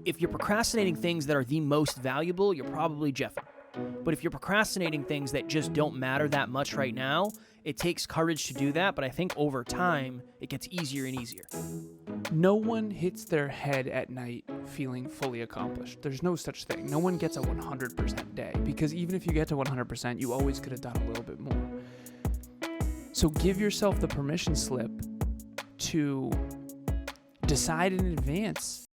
if you're procrastinating things that are the most valuable, you're probably Jeffing. But if you're procrastinating things that just don't matter that much right now, it takes courage to do that, but I think over time, it gets easier and easier. No one hits their head at night feeling fully accomplished. There's no such thing. No one gets a 100% day, because even if you get to 100%, you always could have done a little bit more. So give yourself the permission slip to decide in advance.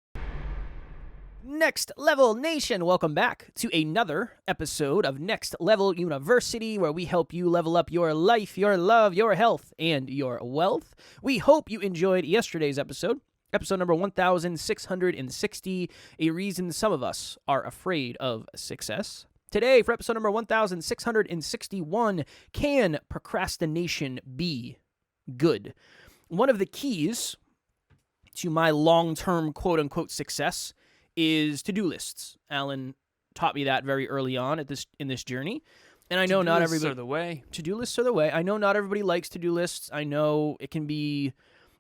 Next Level Nation, welcome back to another episode of Next Level University, where we help you level up your life, your love, your health, and your wealth. We hope you enjoyed yesterday's episode number 1660, A Reason Some of Us Are Afraid of Success. Today, for episode number 1661, Can Procrastination Be Good? One of the keys to my long-term quote-unquote success is to-do lists. Alan taught me that very early on in this journey. And I know not everybody... To-do lists are the way. To-do lists are the way. I know not everybody likes to-do lists. I know it can be,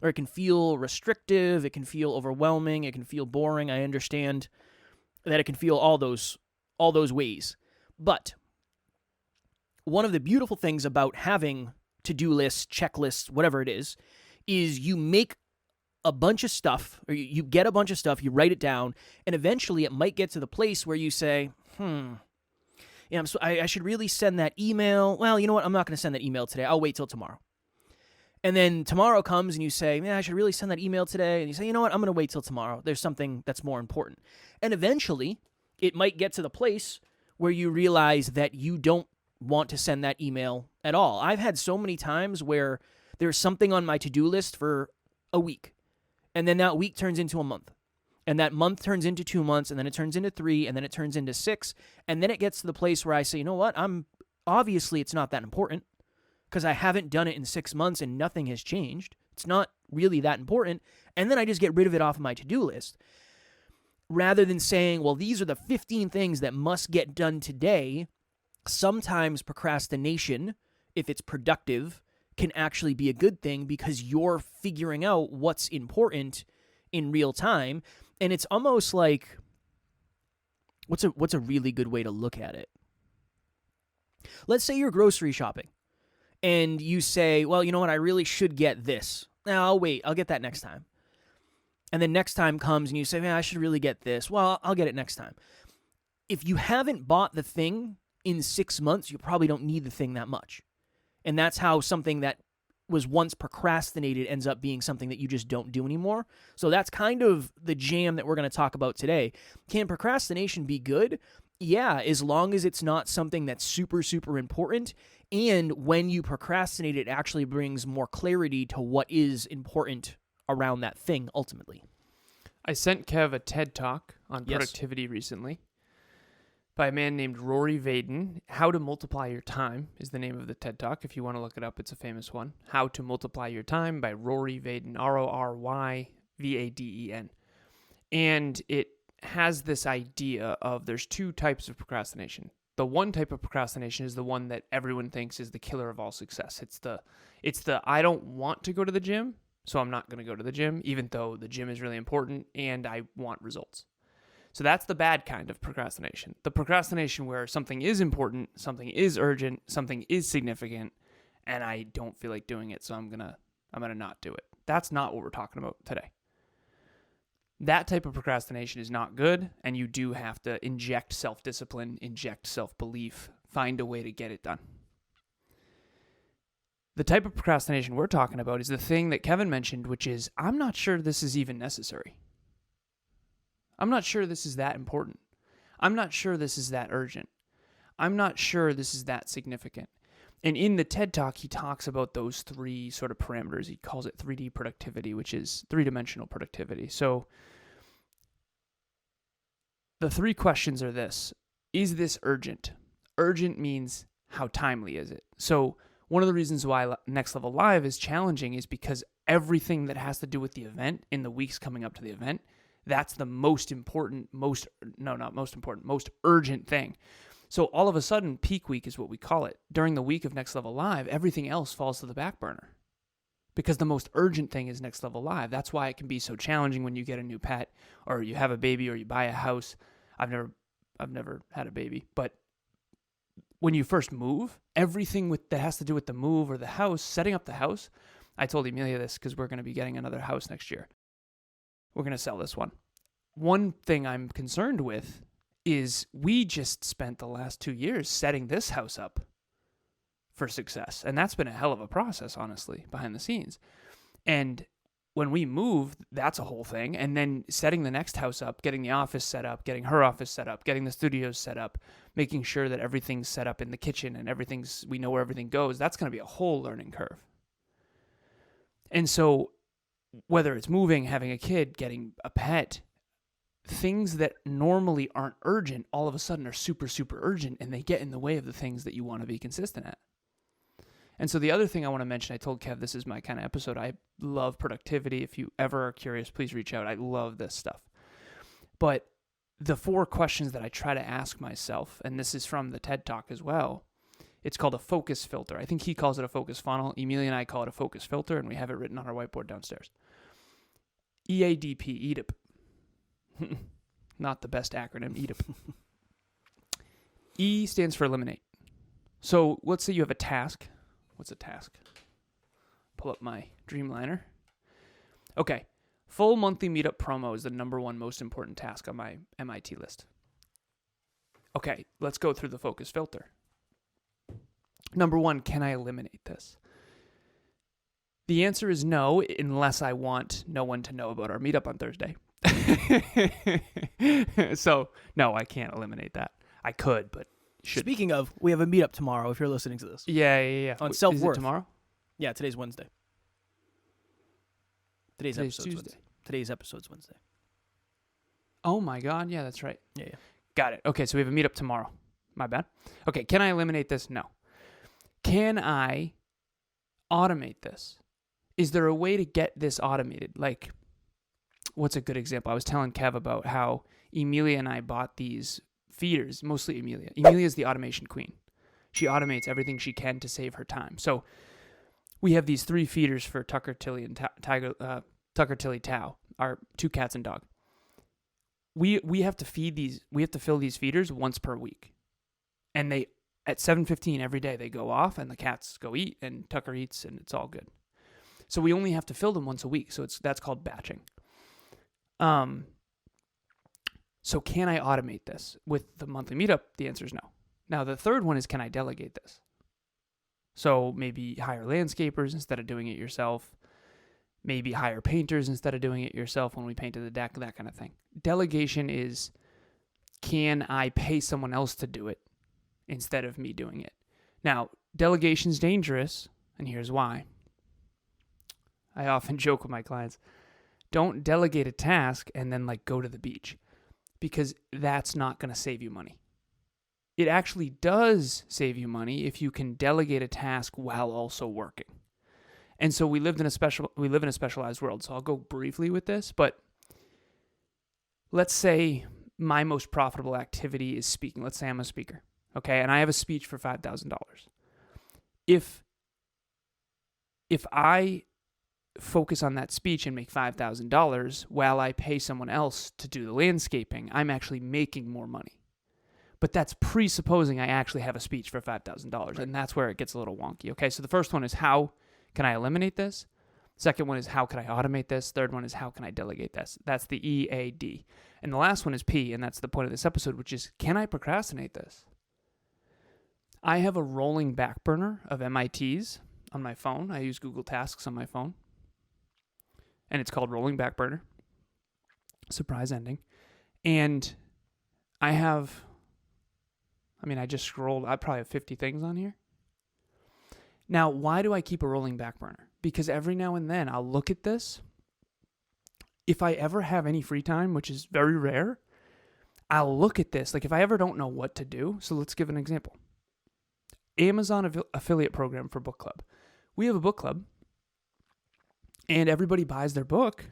or it can feel restrictive. It can feel overwhelming. It can feel boring. I understand that it can feel all those ways. But one of the beautiful things about having to-do lists, checklists, whatever it is you make a bunch of stuff, or you get a bunch of stuff, you write it down, and eventually it might get to the place where you say, I should really send that email. Well, you know what? I'm not going to send that email today. I'll wait till tomorrow. And then tomorrow comes and you say, I should really send that email today. And you say, you know what? I'm going to wait till tomorrow. There's something that's more important. And eventually it might get to the place where you realize that you don't want to send that email at all. I've had so many times where there's something on my to-do list for a week. And then that week turns into a month. And that month turns into 2 months, and then it turns into 3, and then it turns into 6. And then it gets to the place where I say, you know what? Obviously it's not that important because I haven't done it in 6 months and nothing has changed. It's not really that important. And then I just get rid of it off of my to-do list. Rather than saying, well, these are the 15 things that must get done today, sometimes procrastination, if it's productive, can actually be a good thing because you're figuring out what's important in real time. And it's almost like, what's a really good way to look at it? Let's say you're grocery shopping and you say, well, you know what? I really should get this. Now, I'll wait. I'll get that next time. And then next time comes and you say, man, I should really get this. Well, I'll get it next time. If you haven't bought the thing in 6 months, you probably don't need the thing that much. And that's how something that was once procrastinated ends up being something that you just don't do anymore. So that's kind of the jam that we're going to talk about today. Can procrastination be good? Yeah, as long as it's not something that's super, super important. And when you procrastinate, it actually brings more clarity to what is important around that thing ultimately. I sent Kev a TED Talk on productivity recently by a man named Rory Vaden. How to Multiply Your Time is the name of the TED Talk. If you want to look it up, it's a famous one. How to Multiply Your Time by Rory Vaden, Roryvaden. And it has this idea of there's two types of procrastination. The one type of procrastination is the one that everyone thinks is the killer of all success. It's the I don't want to go to the gym, so I'm not going to go to the gym, even though the gym is really important and I want results. So that's the bad kind of procrastination. The procrastination where something is important, something is urgent, something is significant, and I don't feel like doing it, so I'm gonna not do it. That's not what we're talking about today. That type of procrastination is not good, and you do have to inject self-discipline, inject self-belief, find a way to get it done. The type of procrastination we're talking about is the thing that Kevin mentioned, which is, I'm not sure this is even necessary. I'm not sure this is that important. I'm not sure this is that urgent. I'm not sure this is that significant. And in the TED Talk, he talks about those three sort of parameters. He calls it 3D productivity, which is three-dimensional productivity. So the three questions are this. Is this urgent? Urgent means how timely is it? So one of the reasons why Next Level Live is challenging is because everything that has to do with the event in the weeks coming up to the event, that's the most urgent thing. So all of a sudden, peak week is what we call it. During the week of Next Level Live, everything else falls to the back burner because the most urgent thing is Next Level Live. That's why it can be so challenging when you get a new pet or you have a baby or you buy a house. I've never had a baby, but when you first move, everything that has to do with the move or the house, setting up the house. I told Emilia this because we're going to be getting another house next year. We're going to sell this one. One thing I'm concerned with is we just spent the last 2 years setting this house up for success. And that's been a hell of a process, honestly, behind the scenes. And when we move, that's a whole thing. And then setting the next house up, getting the office set up, getting her office set up, getting the studios set up, making sure that everything's set up in the kitchen and we know where everything goes. That's going to be a whole learning curve. And so whether it's moving, having a kid, getting a pet, things that normally aren't urgent, all of a sudden are super, super urgent, and they get in the way of the things that you want to be consistent at. And so the other thing I want to mention, I told Kev, this is my kind of episode. I love productivity. If you ever are curious, please reach out. I love this stuff. But the 4 questions that I try to ask myself, and this is from the TED Talk as well, it's called a focus filter. I think he calls it a focus funnel. Emilia and I call it a focus filter, and we have it written on our whiteboard downstairs. E.A.D.P, E.A.D.P. Not the best acronym, E.A.D.P. E stands for eliminate. So let's say you have a task. What's a task? Pull up my Dreamliner. Okay. Full monthly meetup promo is the number 1 most important task on my MIT list. Okay, let's go through the focus filter. Number 1, can I eliminate this? The answer is no, unless I want no one to know about our meetup on Thursday. So, no, I can't eliminate that. I could, but should. Speaking of, we have a meetup tomorrow if you're listening to this. Yeah. On self-worth. Is it tomorrow? Yeah, today's Wednesday. Today's episode's Tuesday. Wednesday. Today's episode's Wednesday. Oh my God, yeah, that's right. Yeah. Got it. Okay, so we have a meetup tomorrow. My bad. Okay, can I eliminate this? No. Can I automate this? Is there a way to get this automated? Like, what's a good example? I was telling Kev about how Emilia and I bought these feeders, mostly Emilia. Emilia is the automation queen. She automates everything she can to save her time. So we have these 3 feeders for Tucker, Tilly, and Tucker, Tilly, Tao, our 2 cats and dog. We have to feed these. We have to fill these feeders once per week, and they at 7:15 every day they go off, and the cats go eat, and Tucker eats, and it's all good. So we only have to fill them once a week. So that's called batching. So can I automate this with the monthly meetup? The answer is no. Now the third one is, can I delegate this? So maybe hire landscapers instead of doing it yourself. Maybe hire painters instead of doing it yourself when we painted the deck, that kind of thing. Delegation is, can I pay someone else to do it instead of me doing it? Now, delegation's dangerous, and here's why. I often joke with my clients, don't delegate a task and then go to the beach, because that's not going to save you money. It actually does save you money if you can delegate a task while also working. And so we live in a specialized world. So I'll go briefly with this, but let's say my most profitable activity is speaking. Let's say I'm a speaker, okay? And I have a speech for $5,000. If I focus on that speech and make $5,000 while I pay someone else to do the landscaping, I'm actually making more money. But that's presupposing I actually have a speech for $5,000, right. And that's where it gets a little wonky. Okay, so the first one is, how can I eliminate this? Second one is, how can I automate this? Third one is, how can I delegate this? That's the E.A.D. And the last one is P, and that's the point of this episode, which is, can I procrastinate this? I have a rolling back burner of MITs on my phone. I use Google Tasks on my phone. And it's called Rolling Back Burner. Surprise ending. And I just scrolled. I probably have 50 things on here. Now, why do I keep a rolling back burner? Because every now and then I'll look at this. If I ever have any free time, which is very rare, I'll look at this. If I ever don't know what to do. So let's give an example. Amazon affiliate program for book club. We have a book club. And everybody buys their book.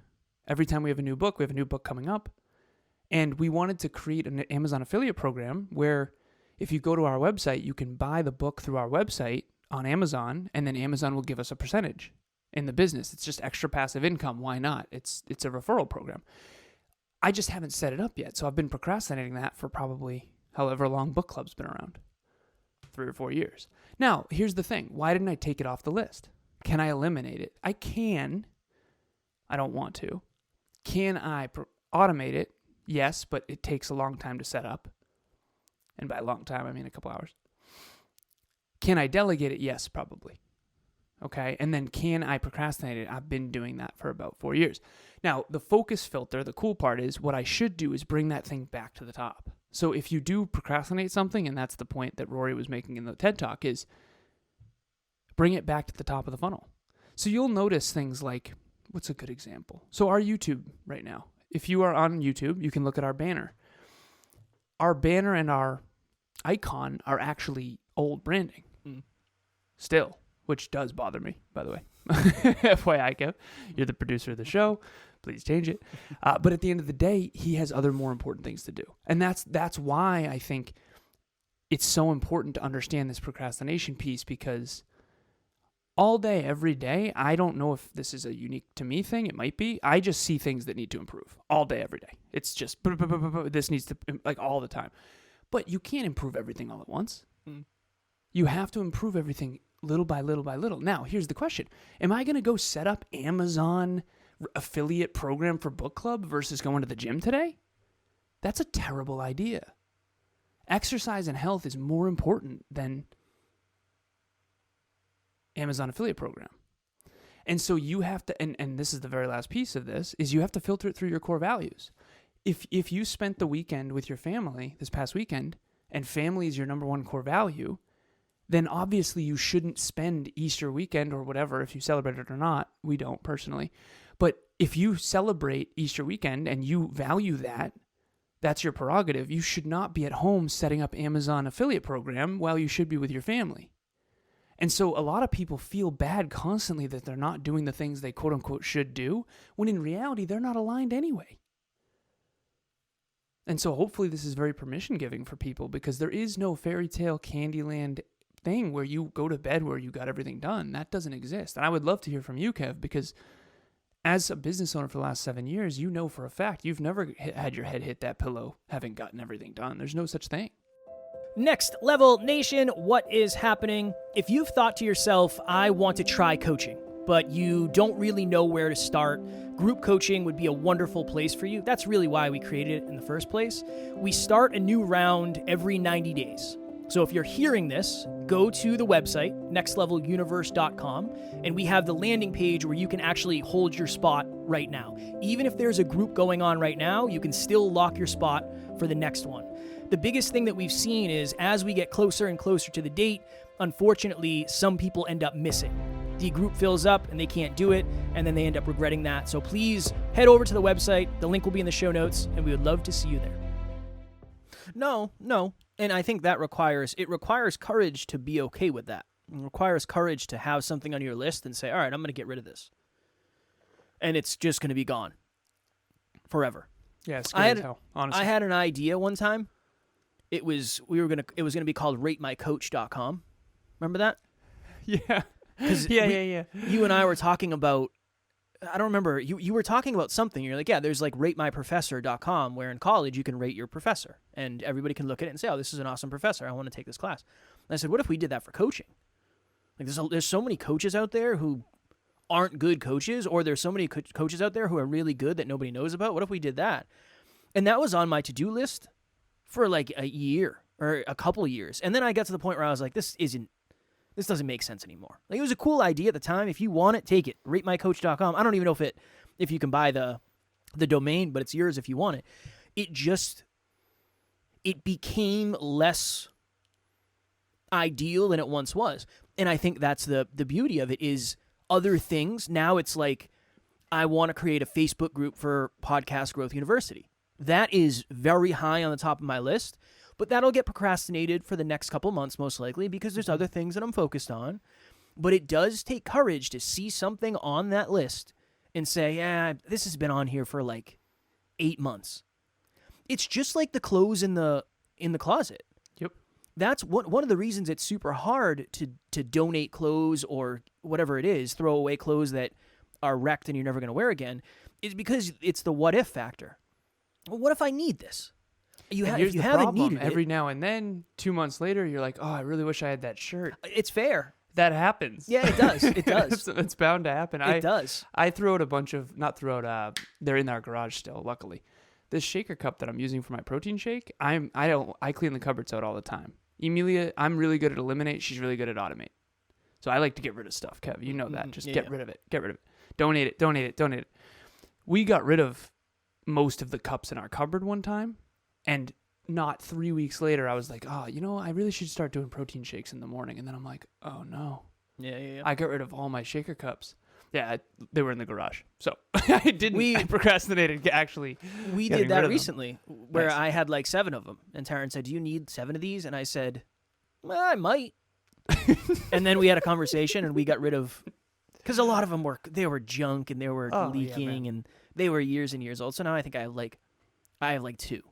Every time we have a new book coming up. And we wanted to create an Amazon affiliate program where if you go to our website, you can buy the book through our website on Amazon, and then Amazon will give us a percentage. in the business. It's just extra passive income. Why not? It's a referral program. I just haven't set it up yet. So I've been procrastinating that for probably however long book club's been around, 3 or 4 years. Now, here's the thing. Why didn't I take it off the list? Can I eliminate it? I can. I don't want to. Can I automate it? Yes, but it takes a long time to set up. And by a long time, I mean a couple hours. Can I delegate it? Yes, probably. Okay, and then can I procrastinate it? I've been doing that for about 4 years. Now, the focus filter, the cool part is what I should do is bring that thing back to the top. So if you do procrastinate something, and that's the point that Rory was making in the TED Talk, is bring it back to the top of the funnel. So you'll notice things like, what's a good example? So our YouTube right now, if you are on YouTube, you can look at our banner. Our banner and our icon are actually old branding still, which does bother me, by the way. FYI, Kev, you're the producer of the show. Please change it. But at the end of the day, he has other more important things to do. And that's why I think it's so important to understand this procrastination piece, because all day, every day, I don't know if this is a unique to me thing. It might be. I just see things that need to improve all day, every day. It's just, this needs to, like, all the time. But you can't improve everything all at once. You have to improve everything little by little by little. Now, here's the question. Am I going to go set up Amazon affiliate program for book club versus going to the gym today? That's a terrible idea. Exercise and health is more important than Amazon affiliate program. And so you have to, and this is the very last piece of this, is you have to filter it through your core values. If you spent the weekend with your family this past weekend, and family is your number one core value, then obviously you shouldn't spend Easter weekend or whatever, if you celebrate it or not. We don't personally. But if you celebrate Easter weekend and you value that, that's your prerogative. You should not be at home setting up Amazon affiliate program while you should be with your family. And so a lot of people feel bad constantly that they're not doing the things they quote unquote should do, when in reality, they're not aligned anyway. And so hopefully this is very permission giving for people, because there is no fairy tale Candyland thing where you go to bed where you got everything done. That doesn't exist. And I would love to hear from you, Kev, because as a business owner for the last 7 years, you know for a fact you've never had your head hit that pillow having gotten everything done. There's no such thing. Next Level Nation, what is happening? If you've thought to yourself, I want to try coaching, but you don't really know where to start, group coaching would be a wonderful place for you. That's really why we created it in the first place. We start a new round every 90 days. So if you're hearing this, go to the website, nextleveluniverse.com, and we have the landing page where you can actually hold your spot right now. Even if there's a group going on right now, you can still lock your spot for the next one. The biggest thing that we've seen is as we get closer and closer to the date, unfortunately, some people end up missing. The group fills up and they can't do it, and then they end up regretting that. So please head over to the website. The link will be in the show notes, and we would love to see you there. No. And I think that requires courage to be okay with that. It requires courage to have something on your list and say, all right, I'm going to get rid of this. And it's just going to be gone forever. Yeah, it's scary as hell, honestly. I had an idea one time. It was going to be called ratemycoach.com. Remember that? Yeah. Yeah. You and I were talking about, I don't remember, you were talking about something. You're like, yeah, there's like ratemyprofessor.com, where in college you can rate your professor and everybody can look at it and say, oh, this is an awesome professor. I want to take this class. And I said, what if we did that for coaching? Like there's so many coaches out there who aren't good coaches, or there's so many coaches out there who are really good that nobody knows about. What if we did that? And that was on my to-do list for like a year or a couple years. And then I got to the point where I was like, this doesn't make sense anymore. Like, it was a cool idea at the time. If you want it, take it. Ratemycoach.com. I don't even know if you can buy the domain, but it's yours if you want it. It became less ideal than it once was. And I think that's the beauty of it, is other things. Now it's like, I want to create a Facebook group for Podcast Growth University. That is very high on the top of my list. But that'll get procrastinated for the next couple months, most likely, because there's other things that I'm focused on. But it does take courage to see something on that list and say, yeah, this has been on here for like 8 months. It's just like the clothes in the closet. Yep. that's one of the reasons it's super hard to donate clothes or whatever it is, throw away clothes that are wrecked and you're never going to wear again, is because it's the what if factor. Well, what if I need this? If you haven't problem. needed Every it, now and then, 2 months later, you're like, oh, I really wish I had that shirt. it's fair. That happens. Yeah, it does. It does. It's bound to happen. It does. I threw out a bunch of, not throw out, they're in our garage still, luckily. This shaker cup that I'm using for my protein shake, I clean the cupboards out all the time. Emilia, I'm really good at eliminate. She's really good at automate. So I like to get rid of stuff, Kev. You know that. Just get rid of it. Get rid of it. Donate it. Donate it. Donate it. We got rid of most of the cups in our cupboard one time, and not 3 weeks later, I was like, oh, I really should start doing protein shakes in the morning. And then I'm like, oh, no. Yeah. I got rid of all my shaker cups. Yeah, they were in the garage. So I procrastinated actually. We did that recently where I had like 7 of them. And Taryn said, do you need 7 of these? And I said, well, I might. And then we had a conversation and we got rid of, because a lot of them they were junk and they were leaking and they were years and years old. So now I think I have like 2.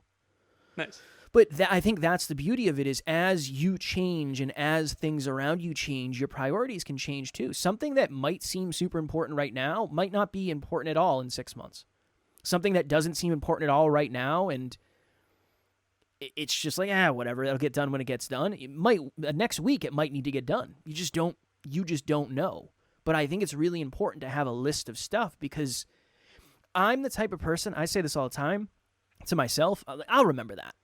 Nice. But I think that's the beauty of it is as you change and as things around you change, your priorities can change too. Something that might seem super important right now might not be important at all in 6 months. Something that doesn't seem important at all right now, and it's just like, whatever, it'll get done when it gets done. It might next week it might need to get done. You just don't know. But I think it's really important to have a list of stuff because I'm the type of person, I say this all the time to myself, I'll remember that.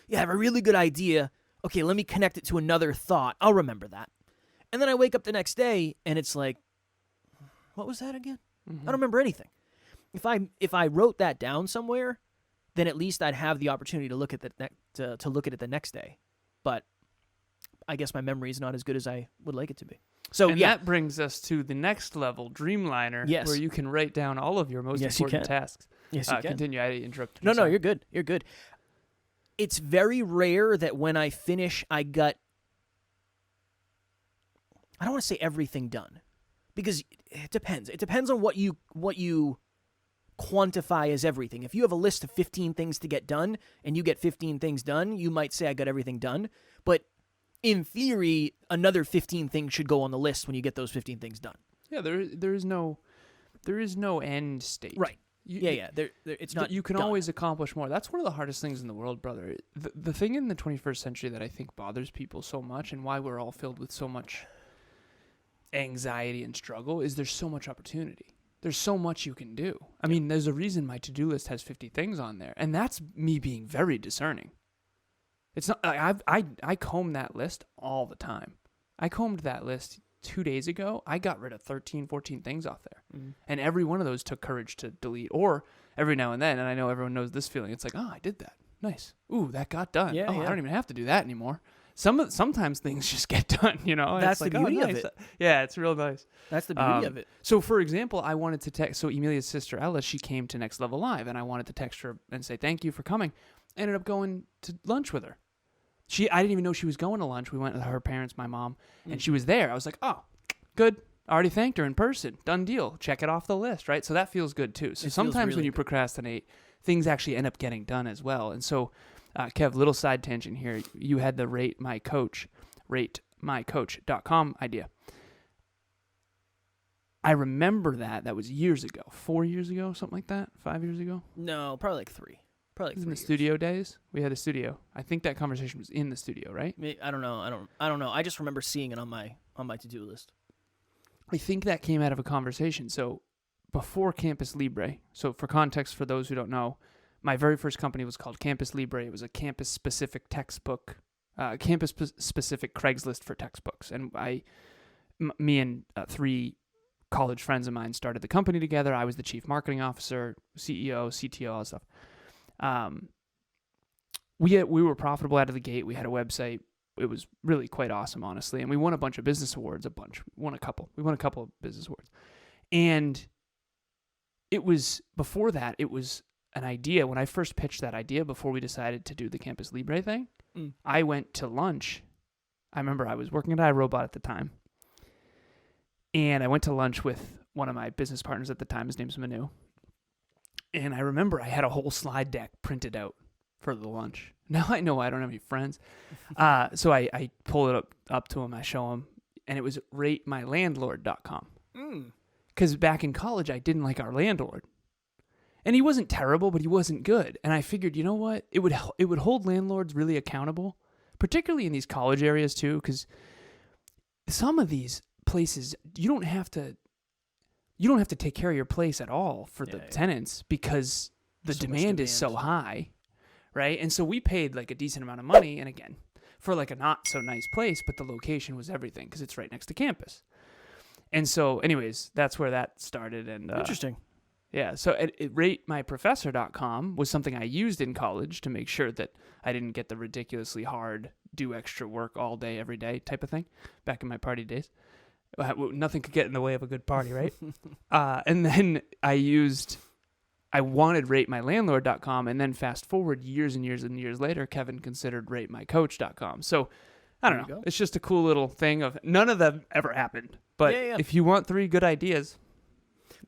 Yeah, I have a really good idea. Okay, let me connect it to another thought. I'll remember that. And then I wake up the next day and it's like, what was that again? I don't remember anything. If I wrote that down somewhere, then at least I'd have the opportunity to look at to look at it the next day. But I guess my memory is not as good as I would like it to be. So that brings us to the next level, Dreamliner, where you can write down all of your most important tasks. Yes, you can. Continue. I interrupted. No, you're good. You're good. It's very rare that when I finish, I don't want to say everything done, because it depends. It depends on what you quantify as everything. If you have a list of 15 things to get done and you get 15 things done, you might say I got everything done. But in theory, another 15 things should go on the list when you get those 15 things done. Yeah, there is no end state. Right. It's not. You can done. always accomplish more. That's one of the hardest things in the world, brother. The thing in the 21st century that I think bothers people so much, and why we're all filled with so much anxiety and struggle, is there's so much opportunity. There's so much you can do. I mean, there's a reason my to-do list has 50 things on there, and that's me being very discerning. It's not. I comb that list all the time. I combed that list 2 days ago. I got rid of 13, 14 things off there. Mm-hmm. And every one of those took courage to delete. Or every now and then, and I know everyone knows this feeling, it's like, oh, I did that. Nice. Ooh, that got done. I don't even have to do that anymore. Sometimes things just get done, That's the beauty of it. Yeah, it's real nice. That's the beauty of it. So, for example, I wanted to text. So, Emilia's sister, Ella, she came to Next Level Live, and I wanted to text her and say thank you for coming. I ended up going to lunch with her. I didn't even know she was going to lunch. We went with her parents, my mom, and she was there. I was like, oh, good. I already thanked her in person. Done deal. Check it off the list, right? So that feels good too. So sometimes really when you procrastinate, things actually end up getting done as well. And so, Kev, little side tangent here. You had the ratemycoach.com idea. I remember that. That was years ago. 4 years ago, something like that? 5 years ago? No, probably like 3. Probably like 3 in the years. Studio days. We had a studio. I think that conversation was in the studio, right? I don't know. I don't know. I just remember seeing it on my to-do list. I think that came out of a conversation. So before Campus Libre, so for context for those who don't know, my very first company was called Campus Libre. It was a campus-specific textbook, campus-specific Craigslist for textbooks. And me and 3 college friends of mine started the company together. I was the chief marketing officer, CEO, CTO, all that stuff. We were profitable out of the gate. We had a website. It was really quite awesome, honestly. And we won a bunch of business awards, We won a couple of business awards. And it was, before that, it was an idea. When I first pitched that idea, before we decided to do the Campus Libre thing, I went to lunch. I remember I was working at iRobot at the time. And I went to lunch with one of my business partners at the time. His name's Manu. And I remember I had a whole slide deck printed out for the lunch. Now I know I don't have any friends. So I pull it up to him. I show him. And it was ratemylandlord.com. Because back in college, I didn't like our landlord. And he wasn't terrible, but he wasn't good. And I figured, you know what? It would hold landlords really accountable, particularly in these college areas too, because some of these places, you don't have to take care of your place at all for the tenants because the demand is so high, right? And so we paid like a decent amount of money, and again, for like a not so nice place, but the location was everything because it's right next to campus. And so anyways, that's where that started. And Interesting. Yeah, so ratemyprofessor.com was something I used in college to make sure that I didn't get the ridiculously hard, do extra work all day, every day type of thing back in my party days. Nothing could get in the way of a good party, right? And then I wanted ratemylandlord.com, and then fast forward years and years and years later, Kevin considered ratemycoach.com. So I don't know. It's just a cool little thing of none of them ever happened. But if you want 3 good ideas,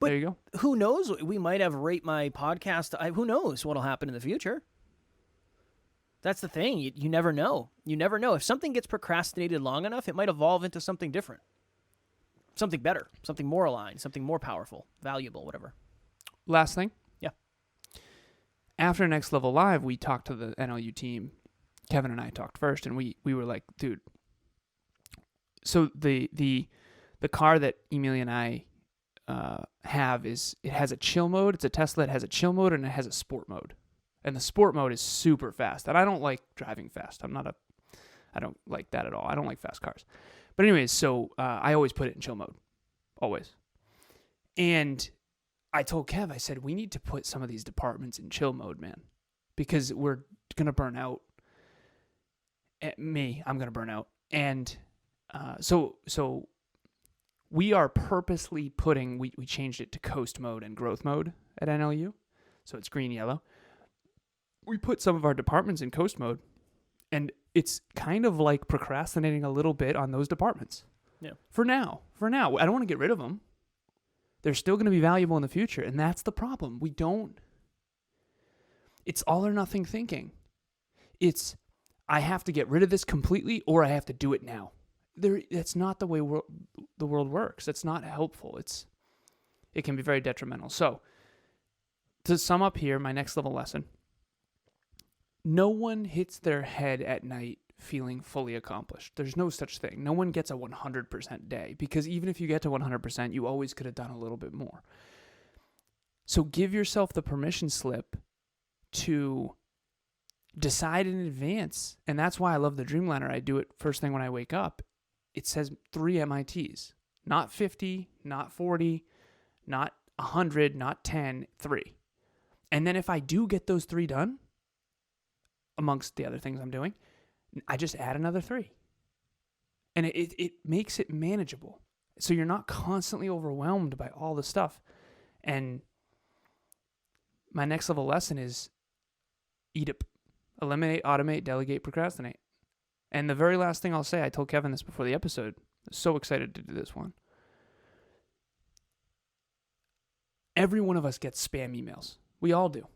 there you go. Who knows? We might have Rate My Podcast. Who knows what'll happen in the future? That's the thing. You never know. You never know. If something gets procrastinated long enough, it might evolve into something different. Something better. Something more aligned. Something more powerful. Valuable. Whatever. Last thing. Yeah. After Next Level Live, we talked to the NLU team. Kevin and I talked first, and we were like, dude. So the car that Emilio and I have it has a chill mode. It's a Tesla. It has a chill mode and it has a sport mode. And the sport mode is super fast. And I don't like driving fast. I don't like that at all. I don't like fast cars. But anyways, so I always put it in chill mode. Always. And I told Kev, I said, we need to put some of these departments in chill mode, man. Because we're going to burn out. I'm going to burn out. And so we are purposely we changed it to coast mode and growth mode at NLU. So it's green, yellow. We put some of our departments in coast mode, and it's kind of like procrastinating a little bit on those departments. Yeah. For now. I don't want to get rid of them. They're still going to be valuable in the future, and that's the problem. It's all or nothing thinking. It's, I have to get rid of this completely, or I have to do it now. That's not the way the world works. That's not helpful. It can be very detrimental. So, to sum up here, my next level lesson. No one hits their head at night feeling fully accomplished. There's no such thing. No one gets a 100% day, because even if you get to 100%, you always could have done a little bit more. So give yourself the permission slip to decide in advance. And that's why I love the Dreamliner. I do it first thing when I wake up. It says 3 MITs, not 50, not 40, not 100, not 10, 3. And then if I do get those 3 done, amongst the other things I'm doing, I just add another 3. And it makes it manageable. So you're not constantly overwhelmed by all the stuff. And my next level lesson is E.A.D.P. Eliminate, automate, delegate, procrastinate. And the very last thing I'll say, I told Kevin this before the episode. I'm so excited to do this one. Every one of us gets spam emails. We all do.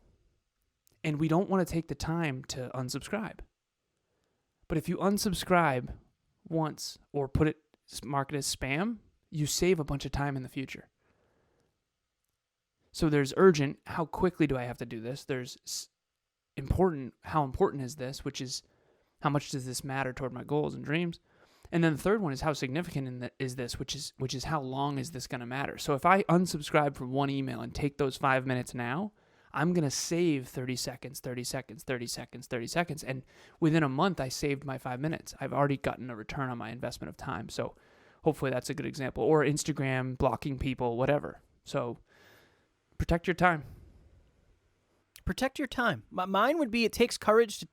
And we don't want to take the time to unsubscribe. But if you unsubscribe once or mark it as spam, you save a bunch of time in the future. So there's urgent, how quickly do I have to do this? There's important, how important is this, which is how much does this matter toward my goals and dreams? And then the third one is how significant is this, which is how long is this going to matter? So if I unsubscribe from one email and take those 5 minutes now, I'm going to save 30 seconds, 30 seconds, 30 seconds, 30 seconds. And within a month, I saved my 5 minutes. I've already gotten a return on my investment of time. So hopefully that's a good example. Or Instagram, blocking people, whatever. So protect your time. Protect your time. Mine would be, it takes courage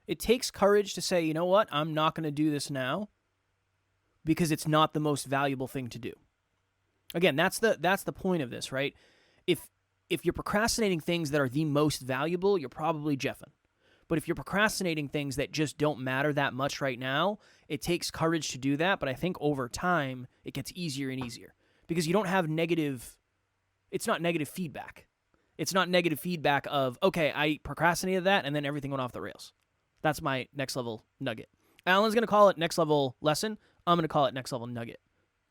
to say, you know what, I'm not going to do this now because it's not the most valuable thing to do. Again, that's the point of this, right? If you're procrastinating things that are the most valuable, you're probably jeffing. But if you're procrastinating things that just don't matter that much right now, it takes courage to do that. But I think over time, it gets easier and easier because you don't have it's not negative feedback. It's not negative feedback of, okay, I procrastinated that and then everything went off the rails. That's my next level nugget. Alan's going to call it next level lesson. I'm going to call it next level nugget.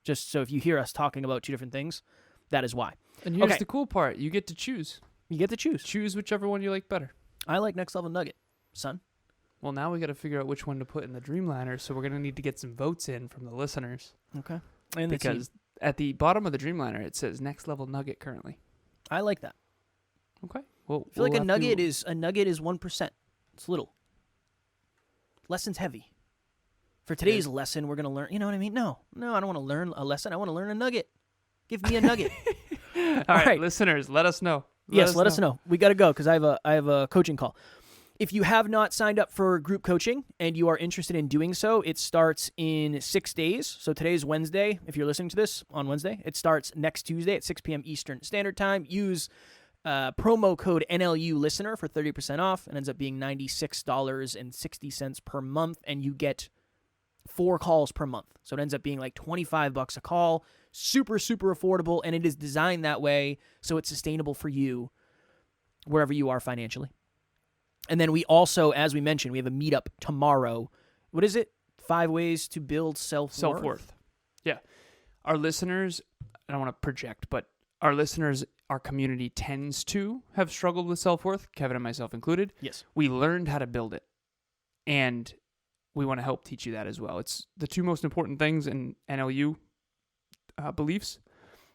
Just so if you hear us talking about two different things, that is why. And here's Okay. the cool part. You get to choose. You get to choose. Choose whichever one you like better. I like next level nugget, son. Well, now we got to figure out which one to put in the Dreamliner, so we're going to need to get some votes in from the listeners. Okay. And Because at the bottom of the Dreamliner, it says next level nugget currently. I like that. Okay. Well, I feel like a nugget is 1%. It's little. Lesson's heavy. For today's lesson, we're going to learn, you know what I mean? No, I don't want to learn a lesson. I want to learn a nugget. Give me a nugget. All All right, right. listeners, let us know. Let us know. We got to go because I have a coaching call. If you have not signed up for group coaching and you are interested in doing so, it starts in 6 days. So today's Wednesday. If you're listening to this on Wednesday, it starts next Tuesday at 6 p.m. Eastern Standard Time. Use promo code NLU listener for 30% off. It ends up being $96.60 per month, and you get 4 calls per month. So it ends up being like $25 a call. Super, super affordable, and it is designed that way so it's sustainable for you wherever you are financially. And then we also, as we mentioned, we have a meetup tomorrow. What is it? 5 ways to build self-worth. Self-worth. Yeah. Our listeners, I don't want to project, but our listeners, our community tends to have struggled with self-worth, Kevin and myself included. Yes. We learned how to build it, and we want to help teach you that as well. It's the 2 most important things in NLU beliefs,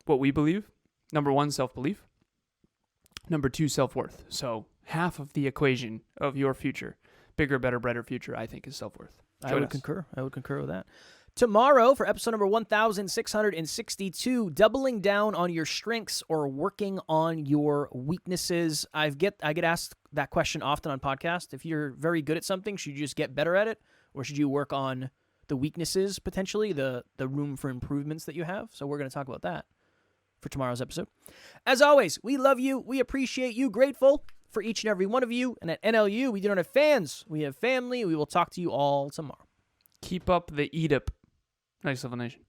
what we believe. Number 1, self-belief. Number 2, self-worth. So half of the equation of your future, bigger, better, brighter future, I think, is self-worth. I would concur with that. Tomorrow, for episode number 1662, doubling down on your strengths or working on your weaknesses. I get asked that question often on podcasts. If you're very good at something, should you just get better at it? Or should you work on the weaknesses, potentially, the room for improvements that you have? So we're going to talk about that for tomorrow's episode. As always, we love you. We appreciate you. Grateful for each and every one of you. And at NLU, we don't have fans. We have family. We will talk to you all tomorrow. Keep up the E.A.D.P. Next Level Nation.